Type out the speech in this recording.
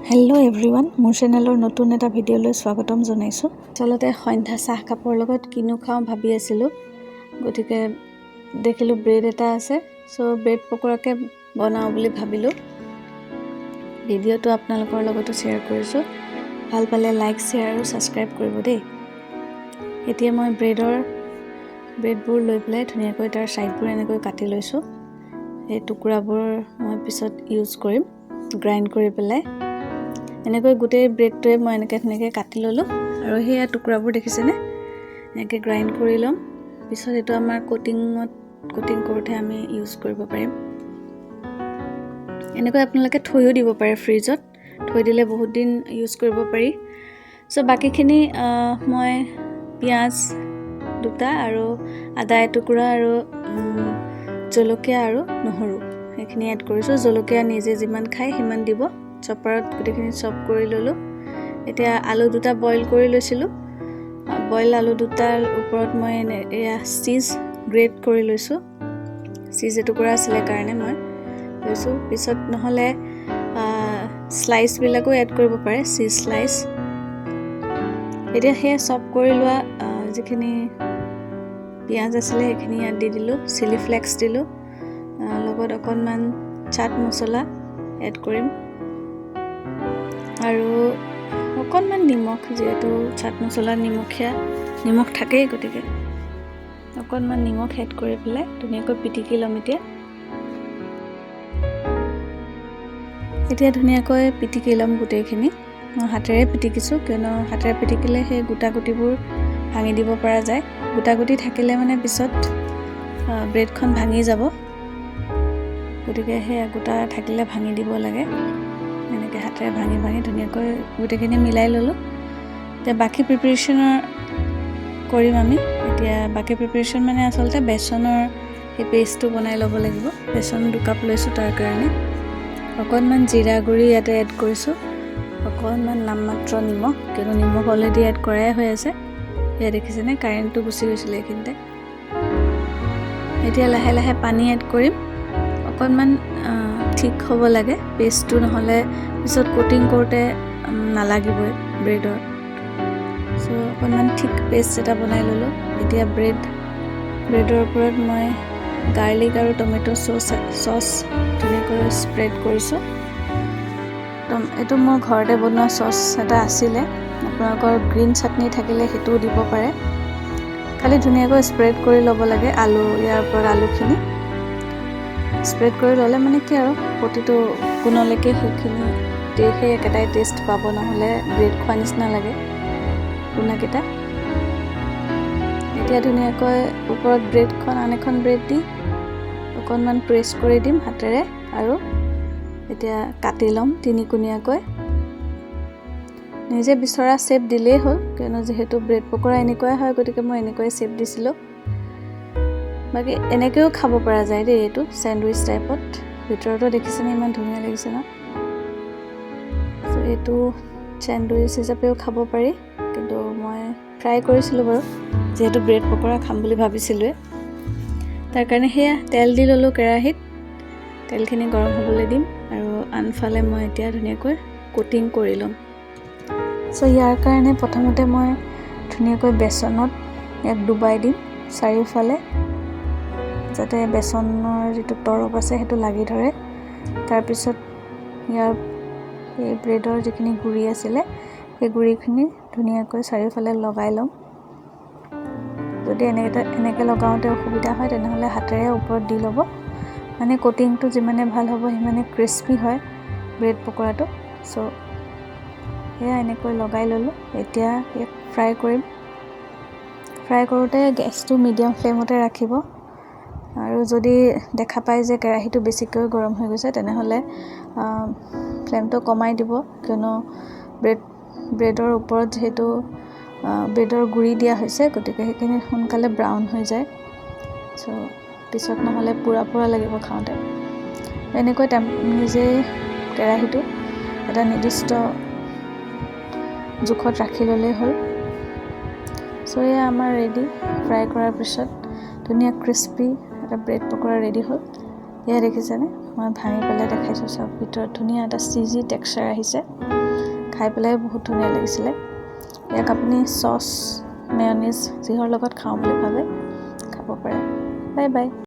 Hello' everyone, মোৰ চেনেলৰ নতুন এটা ভিডিঅ'লৈ স্বাগতম জনাইছোঁ। আচলতে সন্ধ্যা চাহ কাপৰ লগত কিনো খাওঁ ভাবি আছিলোঁ, গতিকে দেখিলোঁ ব্ৰেড এটা আছে, ব্ৰেড পকোৰাকে বনাওঁ বুলি ভাবিলোঁ। ভিডিঅ'টো আপোনালোকৰ লগতো শ্বেয়াৰ কৰিছোঁ। ভাল পালে লাইক, শ্বেয়াৰ আৰু ছাবস্ক্ৰাইব কৰিব দেই। এতিয়া মই ব্ৰেডবোৰ লৈ পেলাই ধুনীয়াকৈ তাৰ ছাইডবোৰ এনেকৈ কাটি লৈছোঁ। এই টুকুৰাবোৰ মই পিছত ইউজ কৰিম, গ্ৰাইণ্ড কৰি পেলাই। এনেকৈ গোটেই ব্ৰেডটোৱে মই ধুনীয়াকৈ কাটি ল'লোঁ আৰু সেয়া টুকুৰাবোৰ দেখিছেনে, এনেকৈ গ্ৰাইণ্ড কৰি ল'ম। পিছত এইটো আমাৰ কোটিং কৰোঁতে আমি ইউজ কৰিব পাৰিম। এনেকৈ আপোনালোকে থৈও দিব পাৰে, ফ্ৰিজত থৈ দিলে বহুত দিন ইউজ কৰিব পাৰি। বাকীখিনি মই পিঁয়াজ দুটা আৰু আদা এটুকুৰা আৰু জলকীয়া আৰু নহৰু সেইখিনি এড কৰিছোঁ। জলকীয়া নিজে যিমান খায় সিমান দিব। চপাৰত গোটেইখিনি চপ কৰি ল'লোঁ। এতিয়া আলু দুটা বইল কৰি লৈছিলোঁ। বইল আলু দুটাৰ ওপৰত মই এয়া চীজ গ্ৰেট কৰি লৈছোঁ। চীজ এটুকুৰা আছিলে কাৰণে মই লৈছোঁ। পিছত নহ'লে স্লাইচবিলাকো এড কৰিব পাৰে, চীজ স্লাইচ। এতিয়া সেয়া চপ কৰি লোৱা যিখিনি পিঁয়াজ আছিলে সেইখিনি ইয়াত দি দিলোঁ। চিলি ফ্লেক্স দিলোঁ, লগত অকণমান চাট মছলা এড কৰিম আৰু অকণমান নিমখ, যিহেতু চাট মছলাত নিমখ থাকেই, গতিকে অকণমান নিমখ এড কৰি পেলাই ধুনীয়াকৈ পিটিকি ল'ম। এতিয়া ধুনীয়াকৈ পিটিকি ল'ম গোটেইখিনি। মই হাতেৰে পিটিকিছোঁ, কিয়নো হাতেৰে পিটিকিলে সেই গোটা গুটিবোৰ ভাঙি দিব পৰা যায়। গোটা গুটি থাকিলে পিছত ব্ৰেডখন ভাঙি যাব, গতিকে সেয়া গোটা থাকিলে ভাঙি দিব লাগে। এনেকৈ হাতেৰে ভাঙি ধুনীয়াকৈ গোটেইখিনি মিলাই ল'লোঁ। এতিয়া বাকী প্ৰিপেৰেশ্যনৰ কৰিম আমি। এতিয়া বাকী প্ৰিপেৰেশ্যন আচলতে বেচনৰ সেই পেষ্টটো বনাই ল'ব লাগিব। বেচন 2 কাপ লৈছোঁ, তাৰ কাৰণে অকণমান জিৰা গুড়ি ইয়াতে এড কৰিছোঁ, অকণমান নামমাত্ৰ নিমখ, কিয়নো নিমখ অলৰেডি এড কৰাই হৈ আছে। এয়া দেখিছেনে, কাৰেণ্টটো গুচি গৈছিলে এইখিনিতে। এতিয়া লাহে লাহে পানী এড কৰিম। অকণমান ঠিক হ'ব লাগে পেষ্টটো, নহ'লে পিছত কোটিং কৰোঁতে নালাগিবই ব্ৰেডৰ। অকণমান ঠিক পেষ্ট এটা বনাই ল'লোঁ। এতিয়া ব্ৰেডৰ ওপৰত মই গাৰ্লিক আৰু টমেট' চচ ধুনীয়াকৈ স্প্ৰেড কৰিছোঁ। এইটো মোৰ ঘৰতে বনোৱা চচ এটা আছিলে, আপোনালোকৰ গ্ৰীণ চাটনি থাকিলে সেইটোও দিব পাৰে। খালি ধুনীয়াকৈ স্প্ৰেড কৰি ল'ব লাগে। ইয়াৰ ওপৰত আলুখিনি স্প্ৰেড কৰি ল'লে কি আৰু প্ৰতিটো কোণলৈকে সেই একেটাই টেষ্ট পাব, নহ'লে ব্ৰেড খোৱা নিচিনা লাগে কোণাকেইটা। এতিয়া ধুনীয়াকৈ ওপৰত ব্ৰেডখন আন এখন ব্ৰেড দি অকণমান প্ৰেছ কৰি দিম হাতেৰে আৰু এতিয়া কাটি ল'ম 3-কোণীয়াকৈ। নিজে বিচৰা শ্বেপ দিলেই হ'ল, কিয়নো যিহেতু ব্ৰেড পকোৰা এনেকুৱাই হয়, গতিকে মই এনেকুৱাই শ্বেপ দিছিলোঁ। বাকী এনেকৈও খাব পৰা যায় দেই, এইটো চেণ্ডউইচ টাইপত। ভিতৰতো দেখিছেনে ইমান ধুনীয়া লাগিছে ন। এইটো চেণ্ডউইচ হিচাপেও খাব পাৰি, কিন্তু মই ফ্ৰাই কৰিছিলোঁ বাৰু, যিহেতু ব্ৰেড পকোৰা খাম বুলি ভাবিছিলোঁৱে। তাৰ কাৰণে সেয়া তেল দি ল'লোঁ কেৰাহীত। তেলখিনি গৰম হ'বলৈ দিম আৰু আনফালে মই এতিয়া ধুনীয়াকৈ কোটিং কৰি ল'ম। ইয়াৰ কাৰণে প্ৰথমতে মই ধুনীয়াকৈ বেচনত ইয়াক ডুবাই দিম চাৰিওফালে, যাতে বেচনৰ যিটো তৰপ আছে সেইটো লাগি ধৰে। তাৰপিছত এই ব্ৰেডৰ যিখিনি গুড়ি আছিলে সেই গুড়িখিনি ধুনীয়াকৈ চাৰিওফালে লগাই ল'ম। যদি এনেকৈ লগাওঁতে অসুবিধা হয়, তেনেহ'লে হাতেৰে ওপৰত দি ল'ব। কোটিংটো যিমানে ভাল হ'ব সিমানে ক্ৰিস্পি হয় ব্ৰেড পকোৰাটো। সেয়া এনেকৈ লগাই ল'লোঁ। এতিয়া ইয়াক ফ্ৰাই কৰিম। ফ্ৰাই কৰোঁতে গেছটো মিডিয়াম ফ্লেমতে ৰাখিব, আৰু যদি দেখা পায় যে কেৰাহীটো বেছিকৈ গৰম হৈ গৈছে, তেনেহ'লে ফ্লেমটো কমাই দিব, কিয়নো ব্ৰেডৰ ওপৰত যিহেতু ব্ৰেডৰ গুড়ি দিয়া হৈছে, গতিকে সেইখিনি সোনকালে ব্ৰাউন হৈ যায়। পিছত নহ'লে পুৰা লাগিব খাওঁতে। এনেকৈ নিজেই কেৰাহীটো এটা নিৰ্দিষ্ট জোখত ৰাখি ল'লেই হ'ল। এয়া আমাৰ ৰেডি। ফ্ৰাই কৰাৰ পিছত ধুনীয়া ক্ৰিস্পি এটা ব্ৰেড পকোৰা ৰেডি হ'ল। এয়া দেখিছেনে, মই ভাঙি পেলাই দেখাইছোঁ। চব ভিতৰত ধুনীয়া এটা চিজি টেক্সচাৰ আহিছে। খাই পেলাই বহুত ধুনীয়া লাগিছিলে। ইয়াক আপুনি চচ মেয়নিজ যিহৰ লগত খাওঁ বুলি ভাবে খাব পাৰে। Bye bye.